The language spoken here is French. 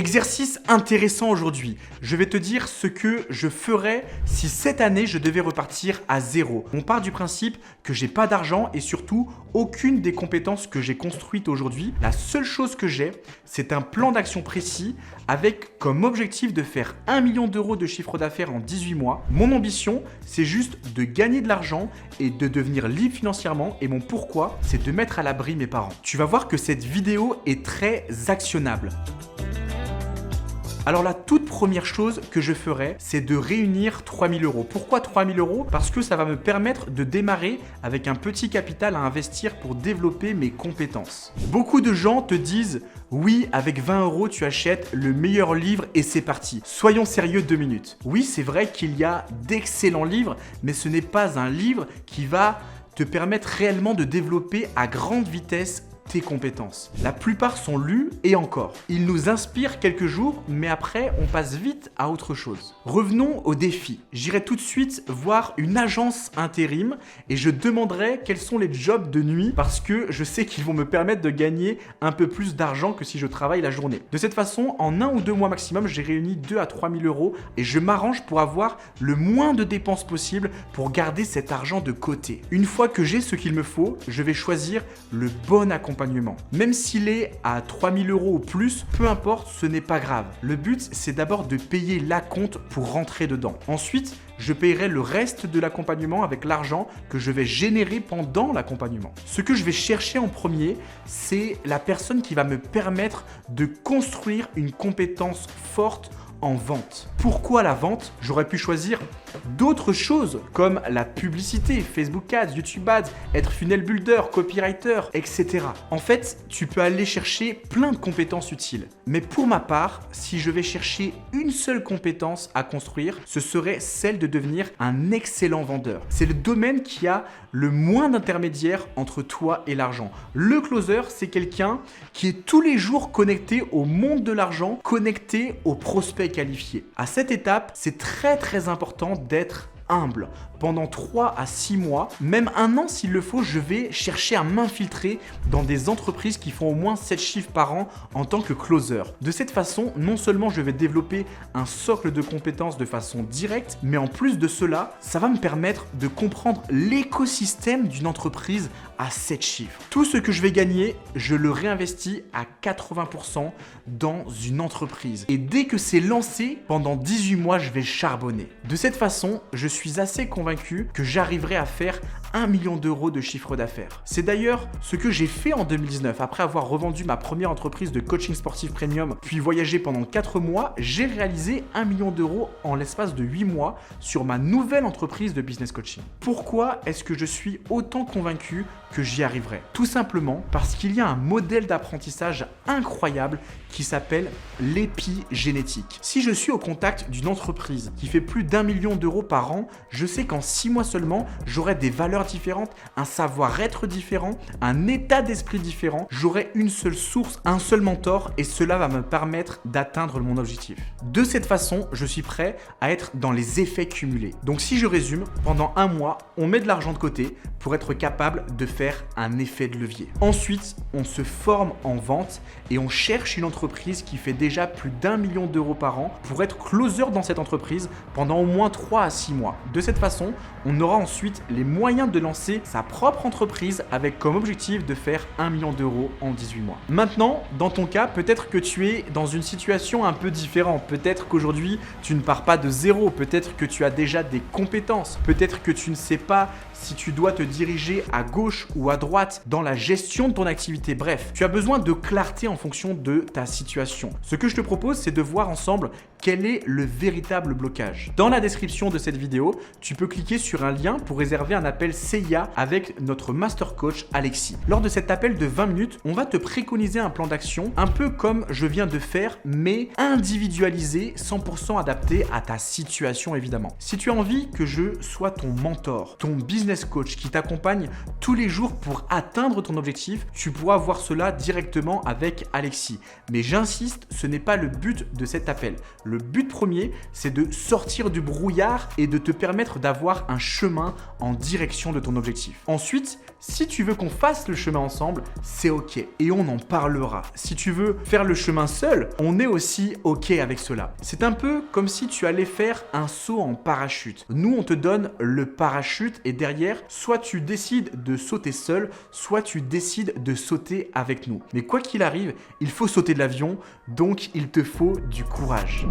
Exercice intéressant aujourd'hui. Je vais te dire ce que je ferais si cette année je devais repartir à zéro. On part du principe que j'ai pas d'argent et surtout aucune des compétences que j'ai construites aujourd'hui. La seule chose que j'ai, c'est un plan d'action précis avec comme objectif de faire 1 million d'euros de chiffre d'affaires en 18 mois. Mon ambition, c'est juste de gagner de l'argent et de devenir libre financièrement, et mon pourquoi, c'est de mettre à l'abri mes parents. Tu vas voir que cette vidéo est très actionnable. Alors la toute première chose que je ferai, c'est de réunir 3 000 euros. Pourquoi 3 000 euros? Parce que ça va me permettre de démarrer avec un petit capital à investir pour développer mes compétences. Beaucoup de gens te disent « Oui, avec 20 euros, tu achètes le meilleur livre et c'est parti. » Soyons sérieux 2 minutes. Oui, c'est vrai qu'il y a d'excellents livres, mais ce n'est pas un livre qui va te permettre réellement de développer à grande vitesse tes compétences. La plupart sont lus et encore. Ils nous inspirent quelques jours, mais après, on passe vite à autre chose. Revenons au défi. J'irai tout de suite voir une agence intérim et je demanderai quels sont les jobs de nuit parce que je sais qu'ils vont me permettre de gagner un peu plus d'argent que si je travaille la journée. De cette façon, en 1 ou 2 mois maximum, j'ai réuni 2 à 3 000 euros et je m'arrange pour avoir le moins de dépenses possible pour garder cet argent de côté. Une fois que j'ai ce qu'il me faut, je vais choisir le bon accompagnement. Même s'il est à 3 000 euros ou plus, peu importe, ce n'est pas grave. Le but, c'est d'abord de payer l'acompte pour rentrer dedans. Ensuite, je paierai le reste de l'accompagnement avec l'argent que je vais générer pendant l'accompagnement. Ce que je vais chercher en premier, c'est la personne qui va me permettre de construire une compétence forte en vente. Pourquoi la vente? J'aurais pu choisir d'autres choses comme la publicité, Facebook Ads, YouTube Ads, être funnel builder, copywriter, etc. En fait, tu peux aller chercher plein de compétences utiles. Mais pour ma part, si je vais chercher une seule compétence à construire, ce serait celle de devenir un excellent vendeur. C'est le domaine qui a le moins d'intermédiaires entre toi et l'argent. Le closer, c'est quelqu'un qui est tous les jours connecté au monde de l'argent, connecté aux prospects qualifiés. À cette étape, c'est très important d'être humble. Pendant 3 à 6 mois, même 1 an s'il le faut, je vais chercher à m'infiltrer dans des entreprises qui font au moins 7 chiffres par an en tant que closer. De cette façon, non seulement je vais développer un socle de compétences de façon directe, mais en plus de cela, ça va me permettre de comprendre l'écosystème d'une entreprise à 7 chiffres. Tout ce que je vais gagner, je le réinvestis à 80% dans une entreprise. Et dès que c'est lancé, pendant 18 mois, je vais charbonner. De cette façon, je suis assez convaincu que j'arriverai à faire 1 million d'euros de chiffre d'affaires. C'est d'ailleurs ce que j'ai fait en 2019. Après avoir revendu ma première entreprise de coaching sportif premium, puis voyagé pendant 4 mois, j'ai réalisé 1 million d'euros en l'espace de 8 mois sur ma nouvelle entreprise de business coaching. Pourquoi est-ce que je suis autant convaincu que j'y arriverai? Tout simplement parce qu'il y a un modèle d'apprentissage incroyable qui s'appelle l'épigénétique. Si je suis au contact d'une entreprise qui fait plus d'1 million d'euros par an, je sais qu'en 6 mois seulement, j'aurai des valeurs différentes, un savoir-être différent, un état d'esprit différent, j'aurai une seule source, un seul mentor et cela va me permettre d'atteindre mon objectif. De cette façon, je suis prêt à être dans les effets cumulés. Donc si je résume, pendant 1 mois, on met de l'argent de côté pour être capable de faire un effet de levier. Ensuite, on se forme en vente et on cherche une entreprise qui fait déjà plus d'1 million d'euros par an pour être closer dans cette entreprise pendant au moins 3 à 6 mois. De cette façon, on aura ensuite les moyens de lancer sa propre entreprise avec comme objectif de faire 1 million d'euros en 18 mois. Maintenant, dans ton cas, peut-être que tu es dans une situation un peu différente. Peut-être qu'aujourd'hui, tu ne pars pas de zéro. Peut-être que tu as déjà des compétences. Peut-être que tu ne sais pas si tu dois te diriger à gauche ou à droite dans la gestion de ton activité. Bref, tu as besoin de clarté en fonction de ta situation. Ce que je te propose, c'est de voir ensemble quel est le véritable blocage. Dans la description de cette vidéo, tu peux cliquer sur un lien pour réserver un appel CIA avec notre master coach Alexis. Lors de cet appel de 20 minutes, on va te préconiser un plan d'action un peu comme je viens de faire, mais individualisé, 100% adapté à ta situation évidemment. Si tu as envie que je sois ton mentor, ton business coach qui t'accompagne tous les jours pour atteindre ton objectif, tu pourras voir cela directement avec Alexis. Mais j'insiste, ce n'est pas le but de cet appel. Le Le but premier, c'est de sortir du brouillard et de te permettre d'avoir un chemin en direction de ton objectif. Ensuite, si tu veux qu'on fasse le chemin ensemble, c'est ok et on en parlera. Si tu veux faire le chemin seul, on est aussi ok avec cela. C'est un peu comme si tu allais faire un saut en parachute. Nous, on te donne le parachute et derrière, soit tu décides de sauter seul, soit tu décides de sauter avec nous. Mais quoi qu'il arrive, il faut sauter de l'avion, donc il te faut du courage.